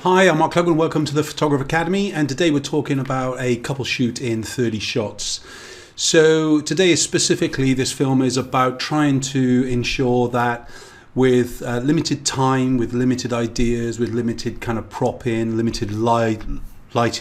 Hi, I'm Mark Logan and welcome to the Photographer Academy, and today we're talking about a couple shoot in 30 shots. So today specifically this film is about trying to ensure that with limited time, with limited ideas, with limited kind of prop in, limited lighting,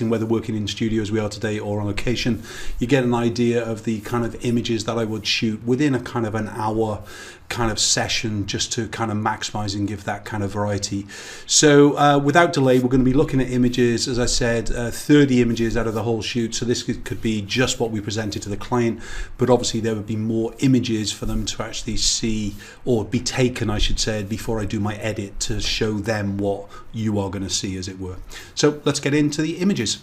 whether working in studio as we are today or on location, you get an idea of the kind of images that I would shoot within a kind of an hour kind of session, just to kind of maximize and give that kind of variety. So without delay, we're going to be looking at images, as I said, 30 images out of the whole shoot. So this could be just what we presented to the client, but obviously there would be more images for them to actually see, or be taken I should say, before I do my edit, to show them what you are going to see, as it were. So let's get into the images.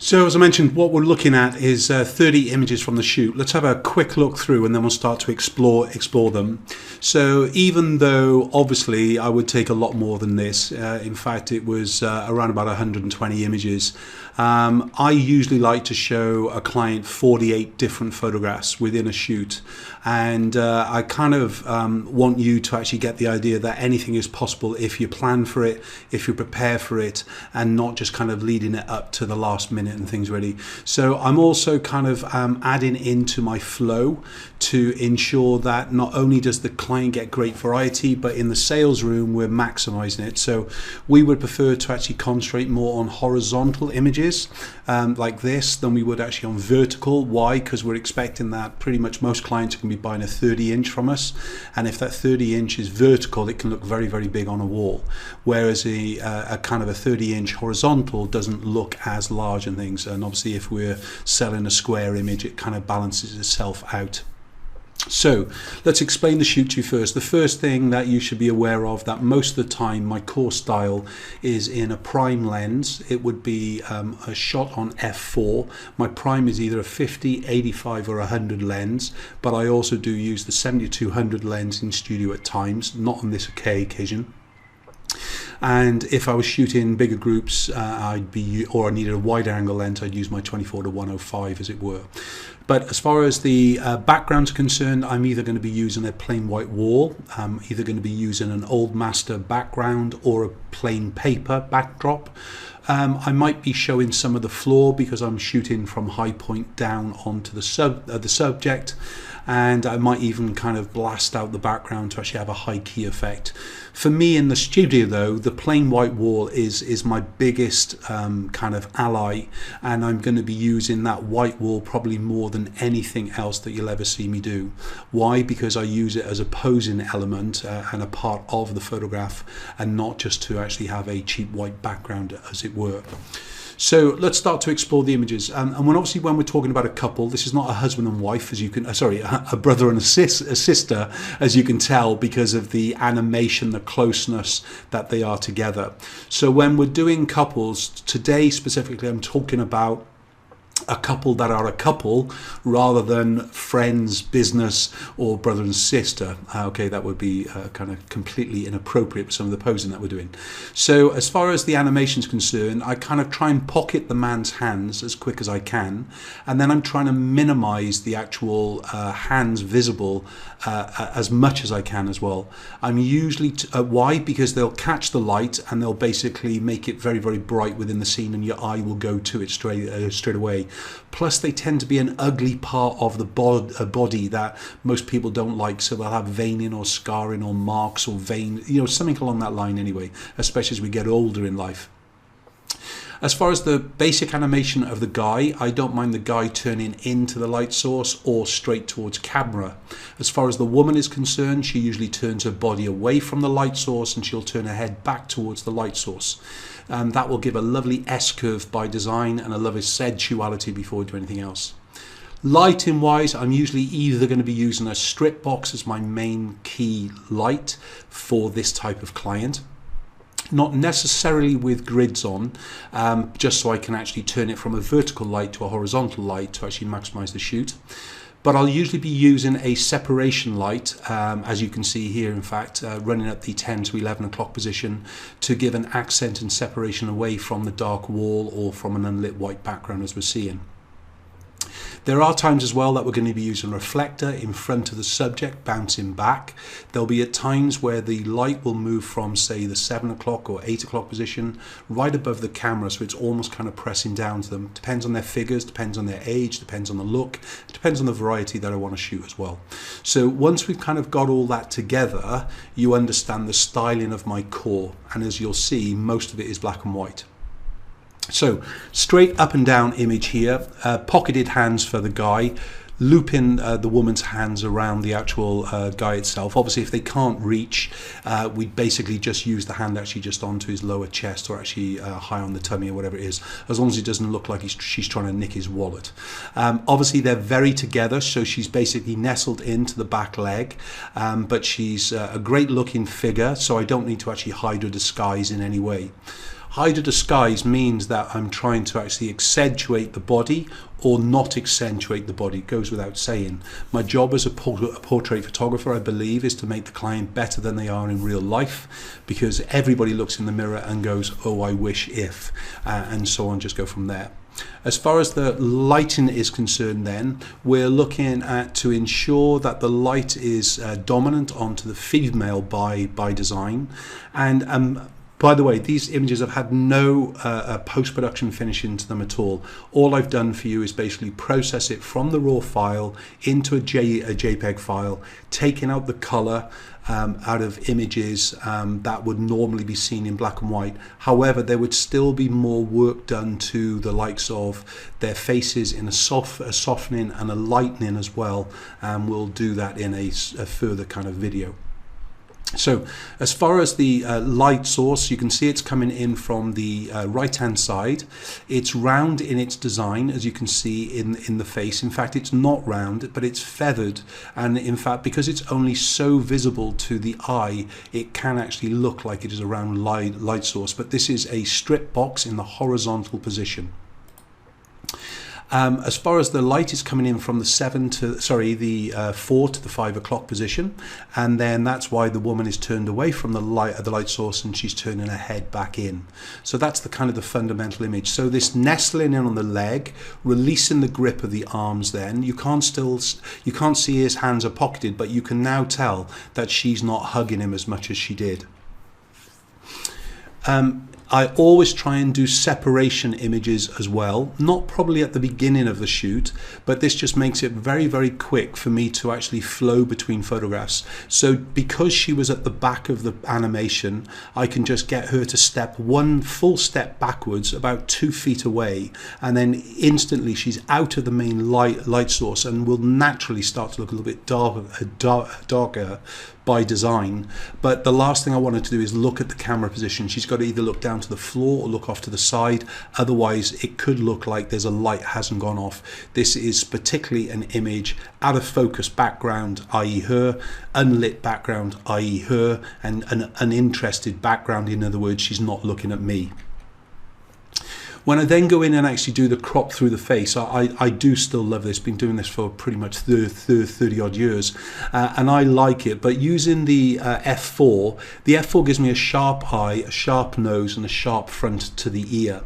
So as I mentioned, what we're looking at is 30 images from the shoot. Let's have a quick look through and then we'll start to explore them. So even though obviously I would take a lot more than this, in fact it was around about 120 images, I usually like to show a client 48 different photographs within a shoot, and I kind of want you to actually get the idea that anything is possible if you plan for it, if you prepare for it, and not just kind of leading it up to the last minute and things ready. So I'm also kind of adding into my flow to ensure that not only does the client get great variety, but in the sales room we're maximizing it. So we would prefer to actually concentrate more on horizontal images like this than we would actually on vertical. Why? Because we're expecting that pretty much most clients are going to be buying a 30-inch from us, and if that 30-inch is vertical, it can look very, very big on a wall, whereas a kind of a 30-inch horizontal doesn't look as large and things. And obviously if we're selling a square image, it kind of balances itself out. So let's explain the shoot to you first. The first thing that you should be aware of, that most of the time my core style is in a prime lens. It would be a shot on f4. My prime is either a 50, 85 or 100 lens, but I also do use the 70-200 lens in studio at times, not on this occasion. And if I was shooting bigger groups, I needed a wider angle lens, I'd use my 24-105, as it were. But as far as the background's concerned, I'm either going to be using a plain white wall, I'm either going to be using an old master background or a plain paper backdrop. I might be showing some of the floor because I'm shooting from high point down onto the subject, and I might even kind of blast out the background to actually have a high key effect. For me in the studio though, the plain white wall is my biggest kind of ally, and I'm going to be using that white wall probably more than anything else that you'll ever see me do. Why? Because I use it as a posing element and a part of the photograph, and not just to actually have a cheap white background, as it were. So let's start to explore the images. And obviously when we're talking about a couple, this is not a husband and wife, as you can, a brother and a sister, as you can tell, because of the animation, the closeness that they are together. So when we're doing couples, today specifically, I'm talking about a couple that are a couple rather than friends, business, or brother and sister. Okay, that would be kind of completely inappropriate with some of the posing that we're doing. So as far as the animation is concerned, I kind of try and pocket the man's hands as quick as I can, and then I'm trying to minimize the actual hands visible as much as I can as well. I'm usually why? Because they'll catch the light and they'll basically make it very, very bright within the scene, and your eye will go to it straight away. Plus they tend to be an ugly part of the body that most people don't like, so they'll have veining or scarring or marks or vein, something along that line anyway, especially as we get older in life. As far as the basic animation of the guy, I don't mind the guy turning into the light source or straight towards camera. As far as the woman is concerned, she usually turns her body away from the light source and she'll turn her head back towards the light source. That will give a lovely S-curve by design and a lovely sensuality before we do anything else. Lighting wise, I'm usually either going to be using a strip box as my main key light for this type of client. Not necessarily with grids on, just so I can actually turn it from a vertical light to a horizontal light to actually maximize the shoot. But I'll usually be using a separation light, as you can see here, in fact, running at the 10 to 11 o'clock position to give an accent and separation away from the dark wall or from an unlit white background as we're seeing. There are times as well that we're going to be using a reflector in front of the subject, bouncing back. There'll be at times where the light will move from, say, the 7 o'clock or 8 o'clock position right above the camera, so it's almost kind of pressing down to them. Depends on their figures, depends on their age, depends on the look, depends on the variety that I want to shoot as well. So once we've kind of got all that together, you understand the styling of my core, and as you'll see, most of it is black and white. So straight up and down image here, pocketed hands for the guy, looping the woman's hands around the actual guy itself. Obviously, if they can't reach, we basically just use the hand actually just onto his lower chest, or actually high on the tummy, or whatever it is, as long as it doesn't look like she's trying to nick his wallet. Obviously, they're very together, so she's basically nestled into the back leg, but she's a great looking figure, so I don't need to actually hide or disguise in any way. Hide or disguise means that I'm trying to actually accentuate the body or not accentuate the body. It goes without saying. My job as a portrait photographer, I believe, is to make the client better than they are in real life, because everybody looks in the mirror and goes, oh, I wish if, and so on, just go from there. As far as the lighting is concerned, then we're looking at to ensure that the light is dominant onto the female by design. And by the way, these images have had no post-production finish into them at all. All I've done for you is basically process it from the raw file into a JPEG file, taking out the color out of images that would normally be seen in black and white. However, there would still be more work done to the likes of their faces in a softening and a lightening as well, and we'll do that in a further kind of video. So as far as the light source, you can see it's coming in from the right hand side. It's round in its design, as you can see in the face. In fact, it's not round, but it's feathered, and in fact, because it's only so visible to the eye, it can actually look like it is a round light source. But this is a strip box in the horizontal position. As far as the light is coming in from the 4 to the 5 o'clock position, and then that's why the woman is turned away from the light source and she's turning her head back in. So that's the kind of the fundamental image. So this nestling in on the leg, releasing the grip of the arms. Then you can't see his hands are pocketed, but you can now tell that she's not hugging him as much as she did. I always try and do separation images as well, not probably at the beginning of the shoot, but this just makes it very, very quick for me to actually flow between photographs. So because she was at the back of the animation, I can just get her to step one full step backwards about 2 feet away, and then instantly she's out of the main light source and will naturally start to look a little bit darker by design. But the last thing I wanted to do is look at the camera position. She's got to either look down to the floor or look off to the side, otherwise it could look like there's a light hasn't gone off. This is particularly an image out of focus background, i.e. her, unlit background, i.e. her, and an uninterested background, in other words, she's not looking at me. When I then go in and actually do the crop through the face, I do still love this. Been doing this for pretty much 30 odd years, and I like it. But using the F4, the F4 gives me a sharp eye, a sharp nose, and a sharp front to the ear.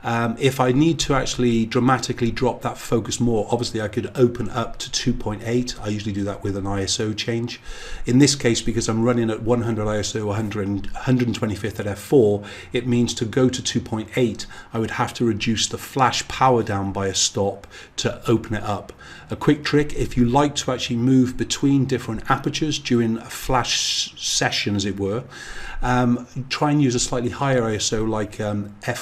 If I need to actually dramatically drop that focus more, obviously I could open up to 2.8. I usually do that with an ISO change. In this case, because I'm running at 100 ISO, 125th at f4, it means to go to 2.8, I would have to reduce the flash power down by a stop to open it up. A quick trick, if you like to actually move between different apertures during a flash session, as it were, try and use a slightly higher ISO, like at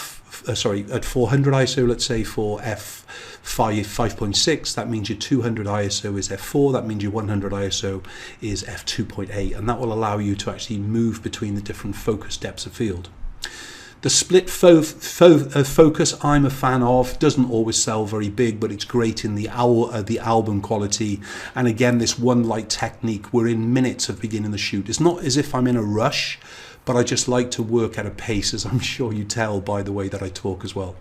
400 ISO, let's say for f5.6, that means your 200 ISO is f4, that means your 100 ISO is f2.8, and that will allow you to actually move between the different focus depths of field. The split focus I'm a fan of. Doesn't always sell very big, but it's great in the album quality. And again, this one light technique, we're in minutes of beginning the shoot. It's not as if I'm in a rush, but I just like to work at a pace, as I'm sure you tell by the way that I talk as well.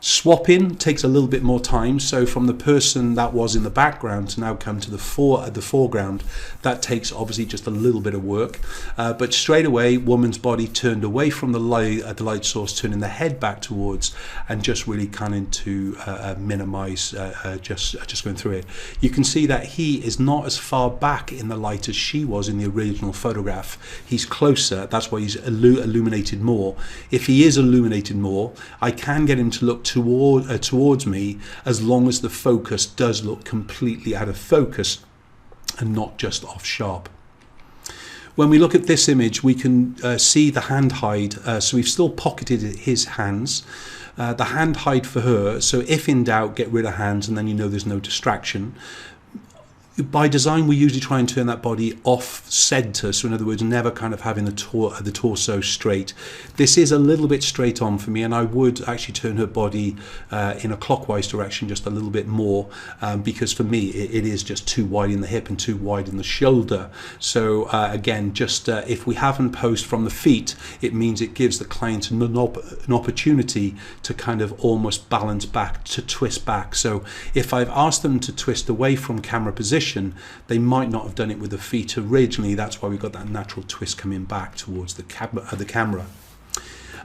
Swapping takes a little bit more time, so from the person that was in the background to now come to the foreground, that takes obviously just a little bit of work. But straight away, woman's body turned away from the light source, turning the head back towards, and just really kind of to minimize just going through it. You can see that he is not as far back in the light as she was in the original photograph. He's closer, that's why he's illuminated more. If he is illuminated more, I can get him to look towards me, as long as the focus does look completely out of focus and not just off sharp. When we look at this image, we can see the hand hide, so we've still pocketed his hands. The hand hide for her, so if in doubt, get rid of hands, and then you know there's no distraction. By design, we usually try and turn that body off center, so in other words, never kind of having the torso straight. This is a little bit straight on for me, and I would actually turn her body in a clockwise direction just a little bit more, because for me it is just too wide in the hip and too wide in the shoulder. So again, just if we haven't posed from the feet, it means it gives the client an opportunity to kind of almost balance back, to twist back. So if I've asked them to twist away from camera position, they might not have done it with the feet originally. That's why we got that natural twist coming back towards the camera.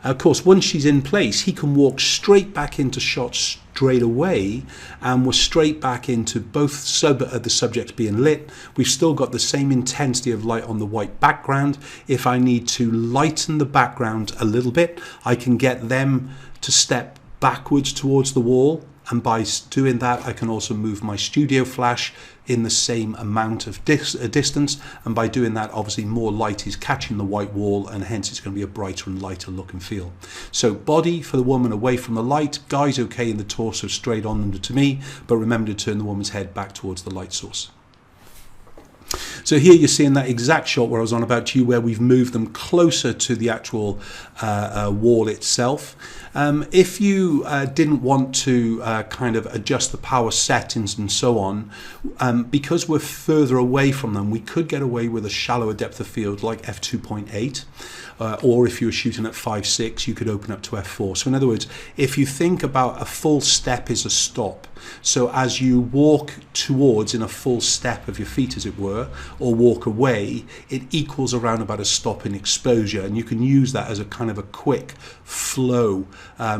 Of course, once she's in place, he can walk straight back into shots straight away, and we're straight back into both the subjects being lit. We've still got the same intensity of light on the white background. If I need to lighten the background a little bit, I can get them to step backwards towards the wall, and by doing that I can also move my studio flash in the same amount of distance, and by doing that obviously more light is catching the white wall, and hence it's going to be a brighter and lighter look and feel. So body for the woman away from the light, guys okay in the torso straight on to me, but remember to turn the woman's head back towards the light source. So here you're seeing that exact shot where I was on about to you, where we've moved them closer to the actual wall itself. If you didn't want to kind of adjust the power settings and so on, because we're further away from them, we could get away with a shallower depth of field like f2.8. Or if you were shooting at 5.6, you could open up to f4. So in other words, if you think about a full step is a stop, so as you walk towards in a full step of your feet, as it were, or walk away, it equals around about a stop in exposure, and you can use that as a kind of a quick flow.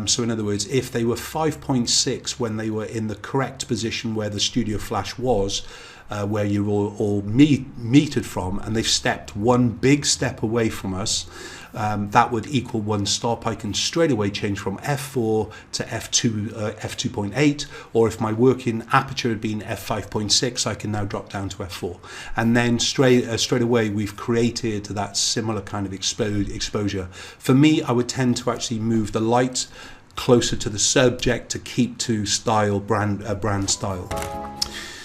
So in other words, if they were 5.6 when they were in the correct position where the studio flash was, where you're all metered from, and they've stepped one big step away from us, that would equal one stop. I can straight away change from f4 to f2.8, or if my working aperture had been f5.6, I can now drop down to f4, and then straight away we've created that similar kind of exposure. For me, I would tend to actually move the light closer to the subject to keep to style, brand style.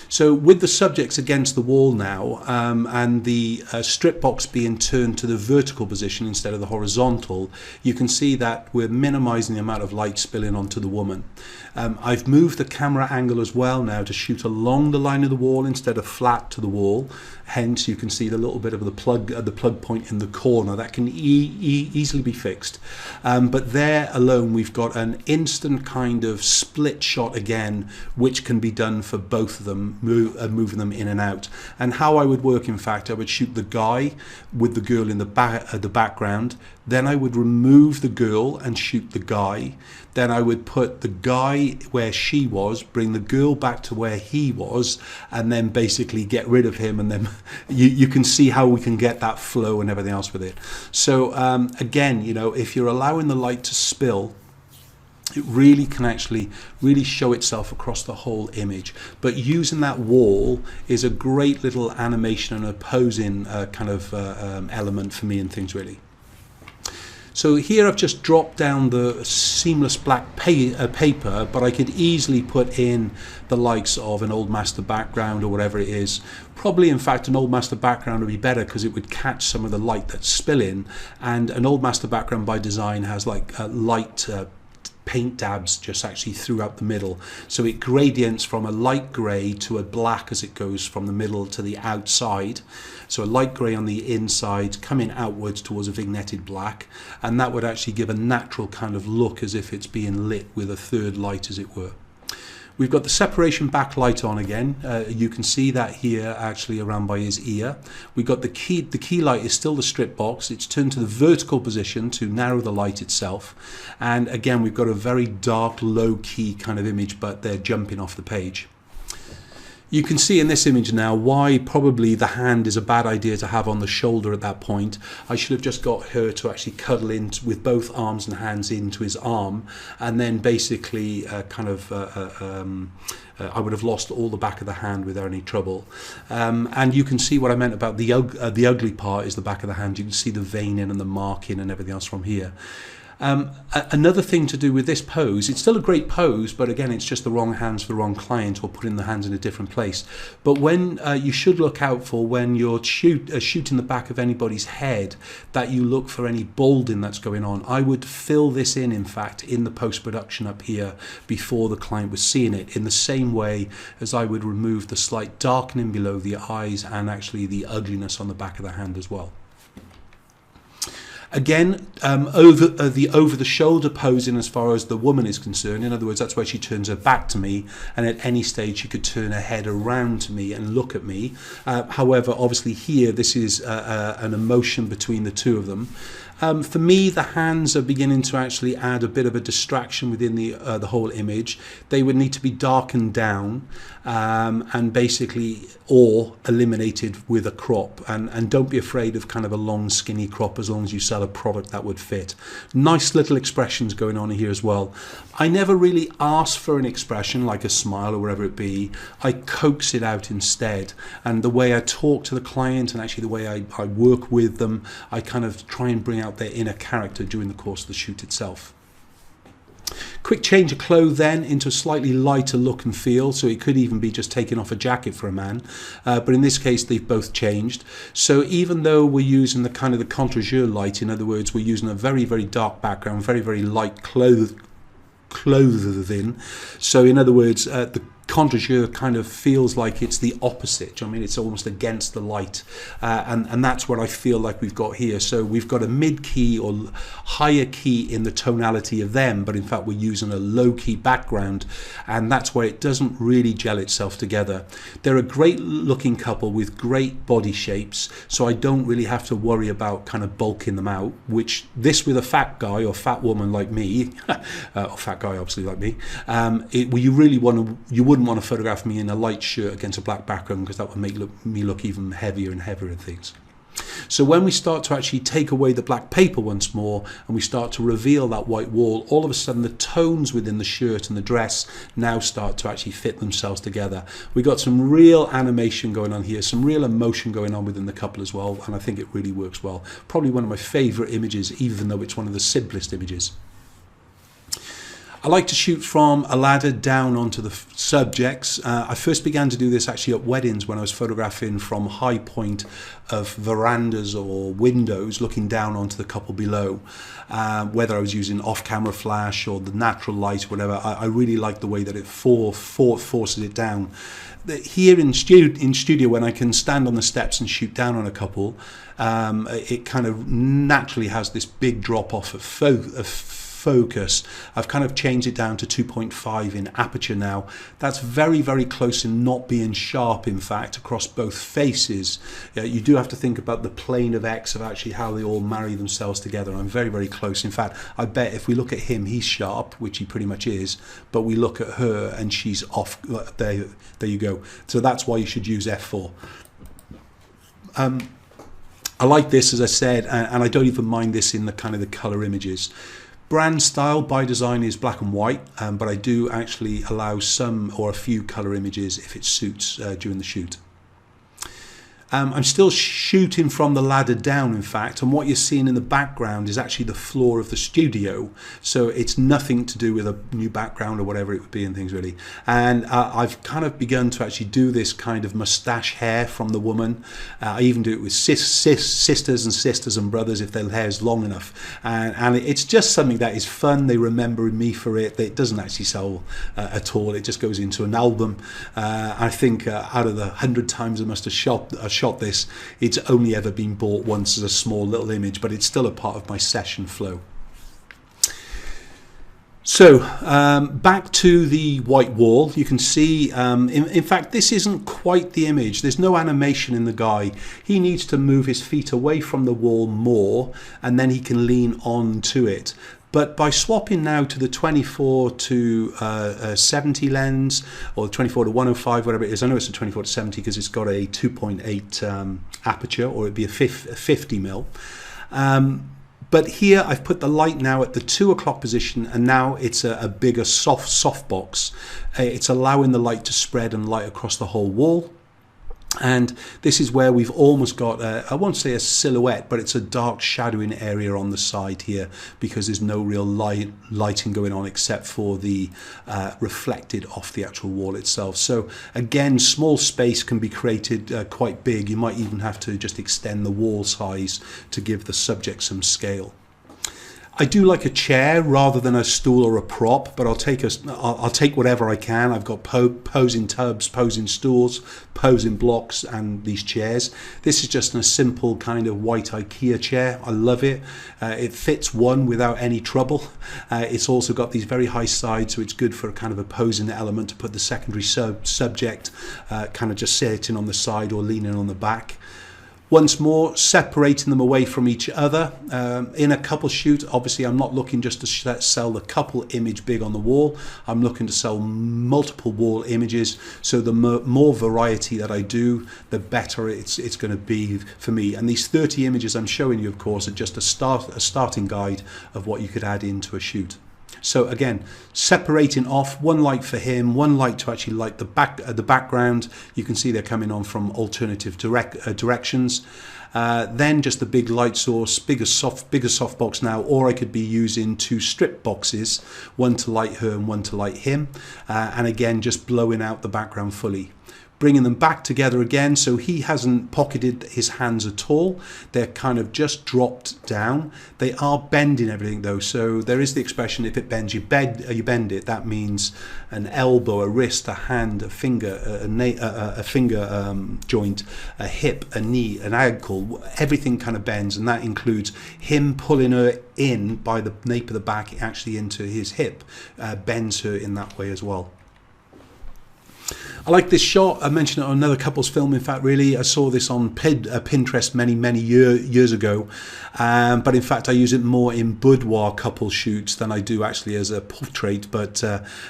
So with the subjects against the wall now, and the strip box being turned to the vertical position instead of the horizontal, you can see that we're minimizing the amount of light spilling onto the woman. I've moved the camera angle as well now to shoot along the line of the wall instead of flat to the wall. Hence you can see the little bit of the plug point in the corner that can easily be fixed. But there alone we've got an instant kind of split shot again, which can be done for both of them, moving them in and out. And how I would work, in fact, I would shoot the guy with the girl in the background, then I would remove the girl and shoot the guy, then I would put the guy where she was, bring the girl back to where he was, and then basically get rid of him, and then you can see how we can get that flow and everything else with it. So again, you know, if you're allowing the light to spill, it really can actually really show itself across the whole image. But using that wall is a great little animation and a posing kind of element for me and things, really. So here I've just dropped down the seamless black paper, but I could easily put in the likes of an old master background or whatever it is. Probably, in fact, an old master background would be better because it would catch some of the light that's spilling, and an old master background by design has like light paint dabs just actually throughout the middle. So it gradients from a light grey to a black as it goes from the middle to the outside. So a light grey on the inside coming outwards towards a vignetted black, and that would actually give a natural kind of look as if it's being lit with a third light, as it were. We've got the separation backlight on again. You can see that here actually around by his ear. We've got the key light is still the strip box. It's turned to the vertical position to narrow the light itself. And again, we've got a very dark, low key kind of image, but they're jumping off the page. You can see in this image now why probably the hand is a bad idea to have on the shoulder at that point. I should have just got her to actually cuddle in with both arms and hands into his arm, and then basically I would have lost all the back of the hand without any trouble. And you can see what I meant about the ugly part is the back of the hand. You can see the veining and the marking and everything else from here. Another thing to do with this pose, it's still a great pose, but again, it's just the wrong hands for the wrong client, or putting the hands in a different place. But when you should look out for when you're shooting the back of anybody's head, that you look for any balding that's going on. I would fill this in fact, in the post-production up here before the client was seeing it, in the same way as I would remove the slight darkening below the eyes and actually the ugliness on the back of the hand as well. Again, over the shoulder posing as far as the woman is concerned. In other words, that's where she turns her back to me, and at any stage she could turn her head around to me and look at me. However, obviously here this is an emotion between the two of them. For me, the hands are beginning to actually add a bit of a distraction within the whole image. They would need to be darkened down and basically or eliminated with a crop. And don't be afraid of kind of a long skinny crop as long as you sell a product that would fit. Nice little expressions going on here as well. I never really ask for an expression like a smile or whatever it be. I coax it out instead. And the way I talk to the client and actually the way I work with them, I kind of try and bring out their inner character during the course of the shoot itself. Quick change of clothes then into a slightly lighter look and feel, so it could even be just taking off a jacket for a man, but in this case they've both changed. So even though we're using the kind of the contre-jour light, in other words we're using a very dark background, very light clothing, so in other words the contre-jour kind of feels like it's the opposite. I mean, it's almost against the light, and that's what I feel like we've got here. So we've got a mid key or higher key in the tonality of them, but in fact we're using a low key background, and that's where it doesn't really gel itself together. They're a great looking couple with great body shapes, so I don't really have to worry about kind of bulking them out, which this with a fat guy or fat woman like me or fat guy obviously like me, you wouldn't want to photograph me in a light shirt against a black background, because that would make me look even heavier and heavier and things. So when we start to actually take away the black paper once more and we start to reveal that white wall, all of a sudden the tones within the shirt and the dress now start to actually fit themselves together. We got some real animation going on here, some real emotion going on within the couple as well, and I think it really works well. Probably one of my favorite images, even though it's one of the simplest images. I like to shoot from a ladder down onto the subjects. I first began to do this actually at weddings when I was photographing from high point of verandas or windows looking down onto the couple below. Whether I was using off-camera flash or the natural light or whatever, I really like the way that it forces it down. Here in studio, when I can stand on the steps and shoot down on a couple, it kind of naturally has this big drop off of focus. I've kind of changed it down to 2.5 in aperture now. That's very close in not being sharp, in fact, across both faces. You do have to think about the plane of X of actually how they all marry themselves together. I'm very close. In fact, I bet if we look at him, he's sharp, which he pretty much is, but we look at her and she's off. There you go. So that's why you should use f4. I like this, as I said, and I don't even mind this in the kind of the color images. Brand style by design is black and white, but I do actually allow some or a few color images if it suits during the shoot. I'm still shooting from the ladder down, in fact, and what you're seeing in the background is actually the floor of the studio, so it's nothing to do with a new background or whatever it would be and things really. And I've kind of begun to actually do this kind of mustache hair from the woman. I even do it with sisters and brothers if their hair is long enough, and it's just something that is fun. They remember me for it. It doesn't actually sell at all. It just goes into an album. I think out of the 100 times I must have shot this, it's only ever been bought once as a small little image, but it's still a part of my session flow. So back to the white wall, you can see, in fact, this isn't quite the image. There's no animation in the guy. He needs to move his feet away from the wall more, and then he can lean on to it. But by swapping now to the 24 to 70 lens, or 24 to 105, whatever it is, I know it's a 24 to 70 because it's got a 2.8 aperture, or it'd be a 50 mil. But here I've put the light now at the 2 o'clock position, and now it's a bigger soft box. It's allowing the light to spread and light across the whole wall. And this is where we've almost got, I won't say a silhouette, but it's a dark shadowing area on the side here, because there's no real lighting going on except for the reflected off the actual wall itself. So again, small space can be created quite big. You might even have to just extend the wall size to give the subject some scale. I do like a chair rather than a stool or a prop, but I'll take whatever I can. I've got posing tubs, posing stools, posing blocks, and these chairs. This is just a simple kind of white IKEA chair. I love it. It fits one without any trouble. It's also got these very high sides, so it's good for a kind of a posing element to put the secondary subject kind of just sitting on the side or leaning on the back. Once more, separating them away from each other. In a couple shoot, obviously I'm not looking just to sell the couple image big on the wall. I'm looking to sell multiple wall images. So the more variety that I do, the better it's going to be for me. And these 30 images I'm showing you, of course, are just a starting guide of what you could add into a shoot. So again, separating off, one light for him, one light to actually light the background. You can see they're coming on from alternative directions. Then just the big light source, bigger softbox now, or I could be using 2 strip boxes, one to light her and one to light him, and again just blowing out the background fully. Bringing them back together again, so he hasn't pocketed his hands at all. They're kind of just dropped down. They are bending everything though, so there is the expression, if it bends, you bend it. That means an elbow, a wrist, a hand, a finger, a finger joint, a hip, a knee, an ankle. Everything kind of bends, and that includes him pulling her in by the nape of the back actually into his hip, bends her in that way as well. I like this shot. I mentioned it on another couple's film. In fact, really, I saw this on Pinterest many years ago. But in fact, I use it more in boudoir couple shoots than I do actually as a portrait. But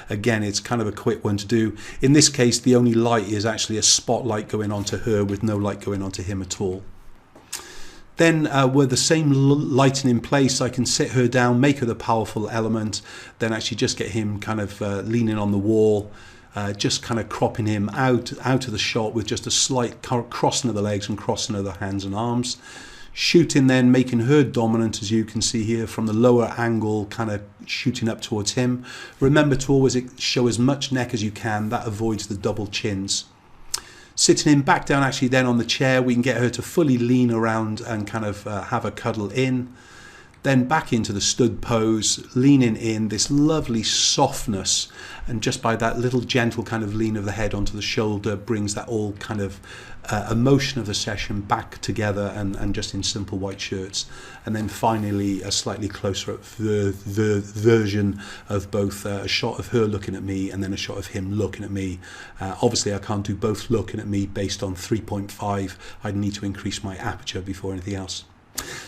again, it's kind of a quick one to do. In this case, the only light is actually a spotlight going onto her with no light going onto him at all. Then with the same lighting in place, I can sit her down, make her the powerful element, then actually just get him kind of leaning on the wall. Just kind of cropping him out of the shot with just a slight crossing of the legs and crossing of the hands and arms. Shooting then, making her dominant, as you can see here, from the lower angle, kind of shooting up towards him. Remember to always show as much neck as you can. That avoids the double chins. Sitting him back down actually then on the chair, we can get her to fully lean around and kind of have a cuddle in. Then back into the stood pose, leaning in, this lovely softness, and just by that little gentle kind of lean of the head onto the shoulder brings that all kind of emotion of the session back together, and just in simple white shirts. And then finally a slightly closer up version of both a shot of her looking at me and then a shot of him looking at me. Obviously I can't do both looking at me based on 3.5. I'd need to increase my aperture before anything else.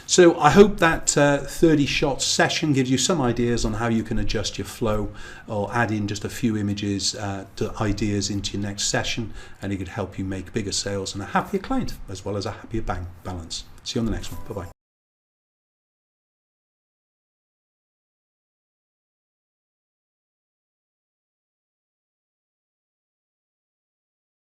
So I hope that 30 shot session gives you some ideas on how you can adjust your flow or add in just a few images to ideas into your next session, and it could help you make bigger sales and a happier client as well as a happier bank balance. See you on the next one. Bye bye.